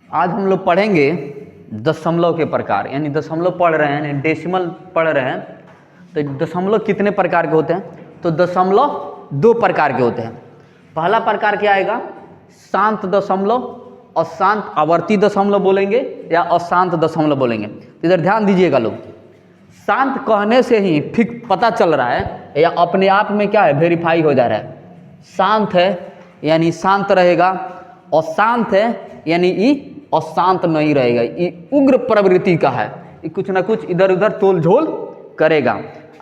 आज हम लोग पढ़ेंगे दशमलव के प्रकार, यानी दशमलव पढ़ रहे हैं, यानी डेसिमल पढ़ रहे हैं। तो दशमलव कितने प्रकार के होते हैं? तो दशमलव 2 प्रकार के होते हैं। पहला प्रकार क्या आएगा? शांत दशमलव, अशांत आवर्ती दशमलव बोलेंगे या अशांत दशमलव बोलेंगे। तो इधर ध्यान दीजिएगा लोग, शांत कहने से ही ठीक पता चल रहा है या अपने आप में क्या है, वेरीफाई हो जा रहा है। शांत है यानी शांत रहेगा, अशांत है यानी ये अशांत नहीं रहेगा, ये उग्र प्रवृत्ति का है, ये कुछ ना कुछ इधर उधर तोल झोल करेगा।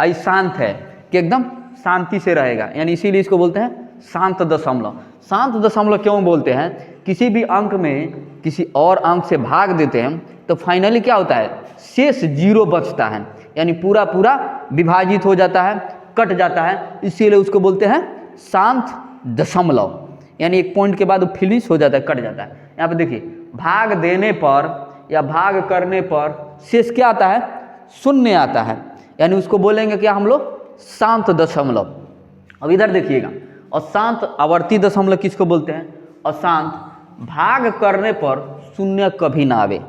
अशांत है कि एकदम शांति से रहेगा, यानी इसीलिए इसको बोलते हैं शांत दशमलव। शांत दशमलव क्यों बोलते हैं? किसी भी अंक में किसी और अंक से भाग देते हैं तो फाइनली क्या होता है, शेष 0 बचता है, यानी पूरा पूरा विभाजित हो जाता है, कट जाता है, इसीलिए उसको बोलते हैं शांत दशमलव। यानी एक पॉइंट के बाद वो फिनिश हो जाता है, कट जाता है। यहाँ पे देखिए, भाग देने पर या भाग करने पर शेष क्या आता है? 0 आता है, यानी उसको बोलेंगे क्या हम लोग? शांत दशमलव। अब इधर देखिएगा, अशांत आवर्ती दशमलव किसको बोलते हैं? अशांत भाग करने पर 0 कभी ना आवे।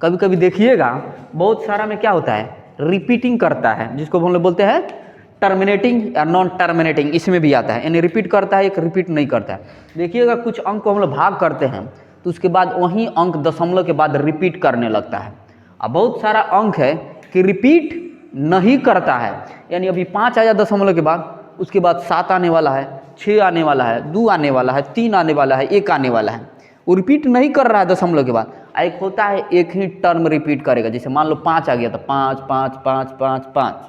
कभी कभी देखिएगा बहुत सारा में क्या होता है, रिपीटिंग करता है, जिसको हम लोग बोलते हैं टर्मिनेटिंग या नॉन टर्मिनेटिंग, इसमें भी आता है, यानी रिपीट करता है, एक रिपीट नहीं करता है। देखिएगा कुछ अंक को हम लोग भाग करते हैं तो उसके बाद वही अंक दशमलव के बाद रिपीट करने लगता है। अब बहुत सारा अंक है कि रिपीट नहीं करता है, यानी अभी 5 आया दशमलव के बाद, उसके बाद 7 आने वाला है, 6 आने वाला है, 2 आने वाला है, 3 आने वाला है, 1 आने वाला है, वो रिपीट नहीं कर रहा है दशमलव के बाद। एक होता है एक ही टर्म रिपीट करेगा, जैसे मान लो 5 आ गया तो 5 5 5 5 5,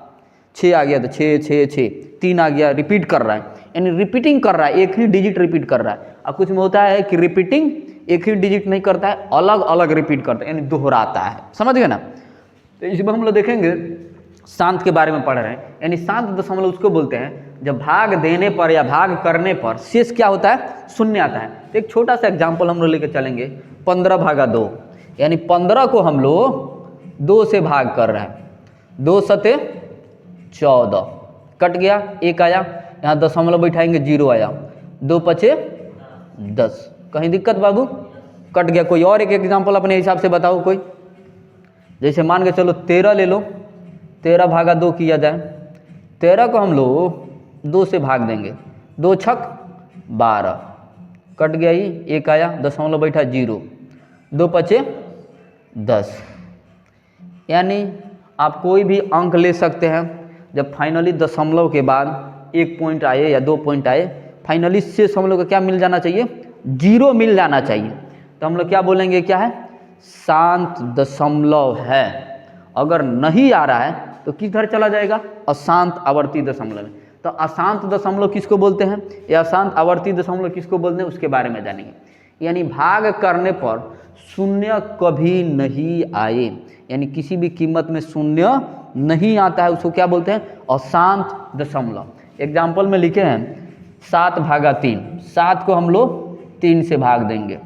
6 आ गया तो 6 6 6, 3 आ गया, रिपीट कर रहा है, यानी रिपीटिंग कर रहा है, एक ही डिजिट रिपीट कर रहा है। और कुछ में होता है कि रिपीटिंग एक ही डिजिट नहीं करता है, अलग अलग रिपीट करता है, यानी दोहराता है। समझ गए ना? तो इसमें हम लोग देखेंगे शांत के बारे में पढ़ रहे हैं, यानी शांत दशमलव उसको बोलते हैं जब भाग देने पर या भाग करने पर शेष क्या होता है? 0 आता है। तो एक छोटा सा एग्जाम्पल हम लोग लेकर चलेंगे, 15/2, यानी 15 को हम लोग 2 से भाग कर रहे हैं, 2 सते 14, कट गया, 1 आया, यहाँ दशमलव बैठाएंगे, 0 आया, 2 पचे 10। कहीं दिक्कत बाबू? कट गया। कोई और एक एग्जाम्पल अपने हिसाब से बताओ कोई, जैसे मान के चलो 13 ले लो, 13/2 किया जाए, 13 को हम लोग 2 से भाग देंगे, 2 छक 12, कट गया, ही 1 आया, दशमलव बैठा 0, 2 पचे 10। यानी आप कोई भी अंक ले सकते हैं, जब फाइनली दशमलव के बाद 1 पॉइंट आए या 2 पॉइंट आए, फाइनली शेष हम लोग को क्या मिल जाना चाहिए? 0 मिल जाना चाहिए। तो हम लोग क्या बोलेंगे, क्या है? शांत दशमलव है। अगर नहीं आ रहा है तो किधर चला जाएगा? अशांत आवर्ती दशमलव में। तो अशांत दशमलव किसको बोलते हैं या अशांत आवर्ती दशमलव किसको बोलते हैं, उसके बारे में जानेंगे। यानी भाग करने पर 0 कभी नहीं आए, यानी किसी भी कीमत में 0 नहीं आता है, उसको क्या बोलते हैं? अशांत दशमलव। एग्जाम्पल में लिखे हैं 7/3, 7 को हम लोग 3 से भाग देंगे,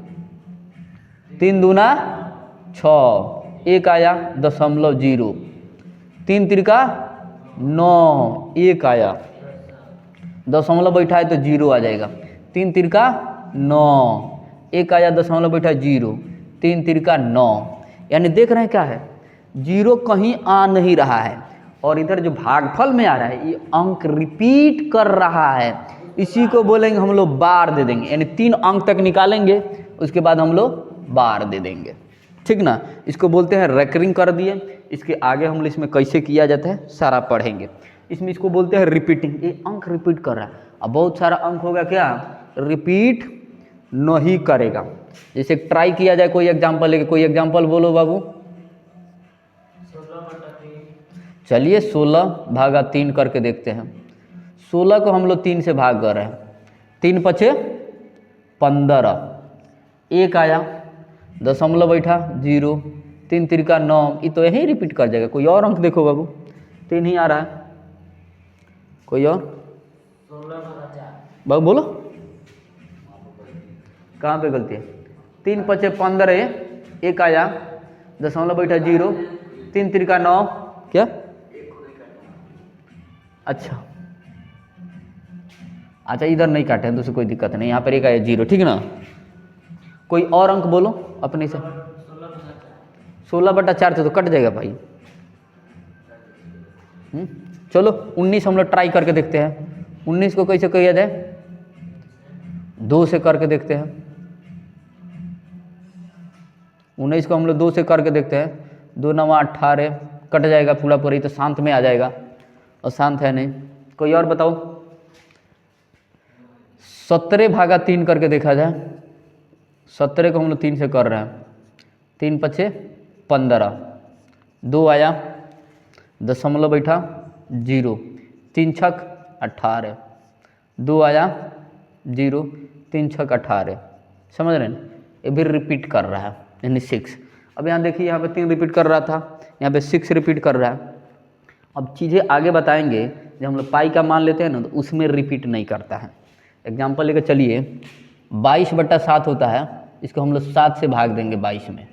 3 दूना 6, 1 आया, दशमलव 0, 3 तिरका 9, 1 आया, दशमलव बैठा है तो 0 आ जाएगा, 3 तिरका 9, 1 आया, दशमलव बैठा 0, 3 तिरका 9। यानी देख रहे हैं क्या है, 0 कहीं आ नहीं रहा है, और इधर जो भागफल में आ रहा है ये अंक रिपीट कर रहा है, इसी को बोलेंगे हम लोग बार दे देंगे, यानी 3 अंक तक निकालेंगे, उसके बाद हम लोग बार दे देंगे, ठीक ना? इसको बोलते हैं रेकरिंग कर दिए। इसके आगे हम लोग इसमें कैसे किया जाता है सारा पढ़ेंगे। इसमें इसको बोलते हैं रिपीटिंग, ये अंक रिपीट कर रहा है। अब बहुत सारा अंक होगा क्या, रिपीट नहीं करेगा। जैसे ट्राई किया जाए, कोई एग्जांपल लेके, कोई एग्जांपल बोलो बाबू। 16/3। चलिए 16/3 करके देखते हैं। 16 को हम लोग 3 से भाग कर रहे हैं, 3 पचे 15, 1 आया, दशमलव बैठा 0, 3 तिरका 9, ये तो यही रिपीट कर जाएगा। कोई और अंक देखो बाबू, 3 ही आ रहा है, कोई और? 16/4। बाबू बोलो कहाँ पे गलती है? 3 पचे 15, 1 आया, दशमलव बैठा 0, 3 तिरका 9, क्या? अच्छा अच्छा, इधर नहीं काटे हैं तो कोई दिक्कत नहीं, यहाँ पर 1 आया 0, ठीक ना? कोई और अंक बोलो अपने से। 16/4 से तो कट जाएगा भाई। चलो 19 हम लोग ट्राई करके देखते हैं। 19 को कैसे किया जाए, 2 से करके देखते हैं। 19 को हम लोग 2 से करके देखते हैं। 2 9 18 कट जाएगा पूरा पूरी, तो शांत में आ जाएगा और शांत है नहीं। कोई और बताओ। 17/3 करके देखा जाए। 17 को हम लोग 3 से कर रहे हैं। 3 5 15, 2 आया, दशमलव बैठा 0, 3 6 18, 2 आया 0, 3 6 18। समझ रहे हैं, ये भी रिपीट कर रहा है यानी 6। अब यहाँ देखिए, यहाँ पे 3 रिपीट कर रहा था, यहाँ पे 6 रिपीट कर रहा है। अब चीज़ें आगे बताएंगे, जब हम लोग पाई का मान लेते हैं ना, तो उसमें रिपीट नहीं करता है। एग्जाम्पल लेकर चलिए, 22/7 होता है, इसको हम लोग 7 से भाग देंगे 22 में।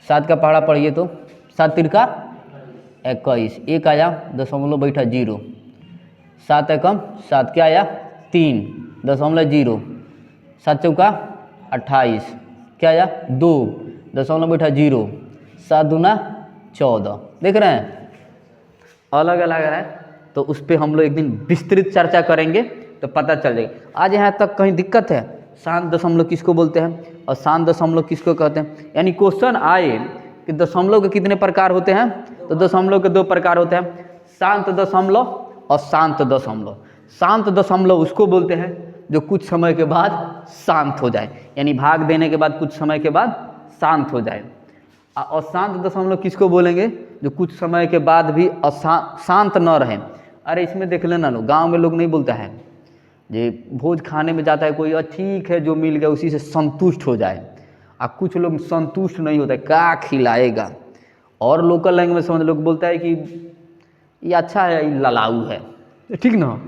7 का पहाड़ा पढ़िए तो 7 तिरका 21, 1 आया, दशमलव बैठा 0, 7 एकम 7, क्या आया 3, दशमलव 0, 7 चौका 28, क्या आया 2, दशमलव बैठा 0, 7 दूना 14। देख रहे हैं अलग अलग है, तो उस पर हम लोग एक दिन विस्तृत चर्चा करेंगे तो पता चल जाएगा। आज यहाँ तक कहीं दिक्कत है, शांत दशमलव किसको बोलते हैं और शांत दशमलव किसको कहते हैं। यानी क्वेश्चन आए कि दशमलव के कितने प्रकार होते हैं, तो दशमलव के 2 प्रकार होते हैं, शांत दशमलव और शांत दशमलव। शांत दशमलव उसको बोलते हैं जो कुछ समय के बाद शांत हो जाए, यानी भाग देने के बाद कुछ समय के बाद शांत हो जाए। और शांत दशमलव किसको बोलेंगे, जो कुछ समय के बाद भी शांत न रहे। अरे इसमें देख लेना लोग, गाँव में लोग नहीं बोलता है, जे भोज खाने में जाता है कोई, ठीक है जो मिल गया उसी से संतुष्ट हो जाए। और कुछ लोग संतुष्ट नहीं होता है, क्या खिलाएगा। और लोकल लैंग्वेज समझ लोग बोलता है कि ये अच्छा है, ये ललाऊ है, ठीक ना।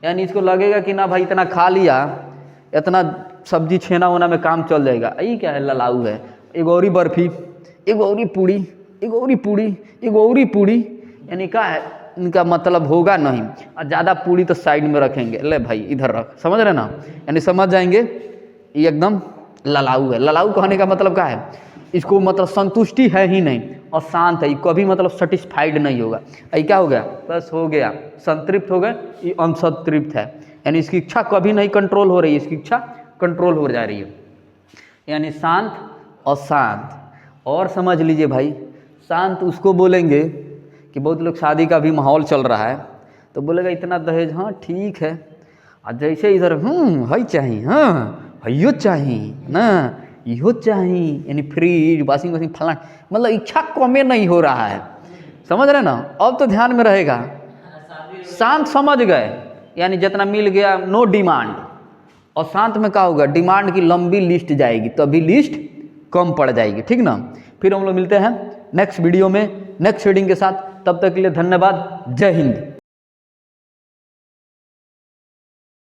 यानी इसको लगेगा कि ना भाई इतना खा लिया, इतना सब्जी छेना वोना में काम चल जाएगा, ये क्या है ललाऊ है। एक और बर्फी, एक और पूड़ी, एक और पूड़ी, एक और पूड़ी, यानी क्या है इनका मतलब होगा नहीं। और ज़्यादा पूड़ी तो साइड में रखेंगे, ले भाई इधर रख, समझ रहे ना। यानी समझ जाएंगे ये एकदम ललाऊ है। ललाऊ कहने का मतलब क्या है, इसको मतलब संतुष्टि है ही नहीं और शांत है, कभी मतलब सेटिस्फाइड नहीं होगा। ये क्या हो गया, बस हो गया, संतृप्त हो गए, ये असंतृप्त है। यानी इसकी इच्छा कभी नहीं कंट्रोल हो रही है, इसकी इच्छा कंट्रोल हो जा रही है। यानी शांत और शांत। और समझ लीजिए भाई, शांत उसको बोलेंगे कि बहुत लोग शादी का भी माहौल चल रहा है तो बोलेगा इतना दहेज, हाँ ठीक है। और जैसे इधर है चाहिए, हाँ हयो चाहिए ना, इहो चाहिए, यानी फ्रिज वॉशिंग मशीन फलाना, मतलब इच्छा कमे नहीं हो रहा है। समझ रहे ना, अब तो ध्यान में रहेगा। शांत समझ गए, यानी जितना मिल गया नो डिमांड। और शांत में क्या होगा, डिमांड की लंबी लिस्ट जाएगी, तभी लिस्ट कम पड़ जाएगी, ठीक ना। फिर हम लोग मिलते हैं नेक्स्ट वीडियो में नेक्स्ट रीडिंग के साथ। तब तक के लिए धन्यवाद। जय हिंद।